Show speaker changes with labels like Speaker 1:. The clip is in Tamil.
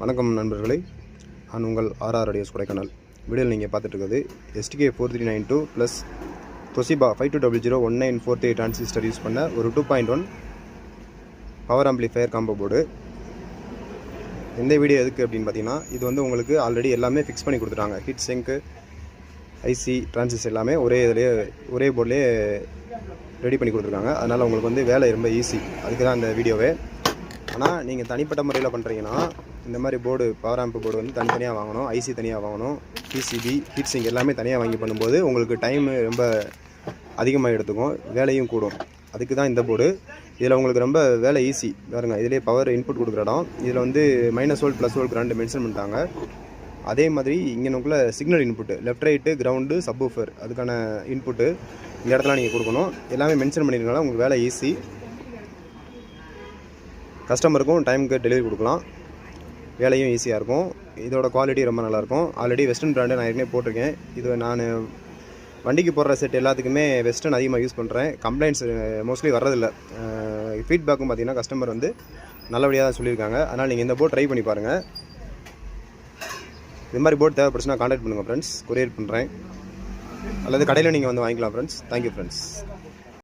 Speaker 1: வணக்கம் நண்பர்களே, நான் உங்கள் RR ரேடியோஸ் கொடைக்கானல். வீடியோவில் நீங்கள் பார்த்துட்டு இருக்கிறது STK 4392 plus Toshiba 52001943 transistor use பண்ண ஒரு 2.1 பவர் ஆம்பிளிஃபையர் காம்போ போர்டு. இந்த வீடியோ எதுக்கு அப்படின்னு பார்த்தீங்கன்னா, இது வந்து உங்களுக்கு ஆல்ரெடி எல்லாமே ஃபிக்ஸ் பண்ணி கொடுத்துட்டாங்க. ஹீட் சிங்க்கு, ஐசி, டிரான்சிஸ்டர் எல்லாமே ஒரே போர்ட்லேயே ரெடி பண்ணி கொடுத்துருக்காங்க. அதனால் உங்களுக்கு வந்து வேலை ரொம்ப ஈஸி. அதுக்கு தான் இந்த வீடியோவே. ஆனால் நீங்கள் தனிப்பட்ட முறையில் பண்ணுறீங்கன்னா, இந்த மாதிரி போர்டு, பவர் ஆம்ப் போர்டு வந்து தனித்தனியாக வாங்கணும், ஐசி தனியாக வாங்கணும், பிசிபி, ஹீட் சிங்க் எல்லாமே தனியாக வாங்கி பண்ணும்போது உங்களுக்கு டைமு ரொம்ப அதிகமாக எடுத்துக்கும், வேலையும் கூடும். அதுக்கு தான் இந்த போர்டு. இதில் உங்களுக்கு ரொம்ப வேலை ஈஸி. பாருங்க, இதிலே பவர் இன்புட் கொடுக்குற இடம். இதில் வந்து -V +V ரெண்டு மென்ஷன் பண்ணிட்டாங்க. அதே மாதிரி இங்கனுக்குள்ள signal input, left right, ground, subwoofer, அதுக்கான இன்புட்டு இந்த இடத்துல நீங்கள் கொடுக்கணும். எல்லாமே மென்ஷன் பண்ணியிருக்கனால உங்களுக்கு வேலை ஈஸி. கஸ்டமருக்கும் டைமுக்கு டெலிவரி கொடுக்கலாம், வேலையும் ஈஸியாக இருக்கும். இதோட குவாலிட்டி ரொம்ப நல்லாயிருக்கும். ஆல்ரெடி வெஸ்டர்ன் பிராண்டு நான் ஏற்கனவே போட்டிருக்கேன். இது நான் வண்டிக்கு போடுற செட் எல்லாத்துக்குமே வெஸ்டர்ன் அதிகமாக யூஸ் பண்ணுறேன். கம்ப்ளைண்ட்ஸ் மோஸ்ட்லி வர்றதில்ல. ஃபீட்பேக்கும் பார்த்தீங்கன்னா கஸ்டமர் வந்து நல்லபடியாக தான் சொல்லியிருக்காங்க. அதனால் நீங்கள் இந்த போர்ட் ட்ரை பண்ணி பாருங்கள். இது மாதிரி போர்ட் தேவைப்படுச்சுன்னா கான்டாக்ட் பண்ணுங்கள் ஃப்ரெண்ட்ஸ், கொரியர் பண்ணுறேன். அல்லது கடையில் நீங்கள் வந்து வாங்கிக்கலாம் ஃப்ரெண்ட்ஸ். Thank you friends.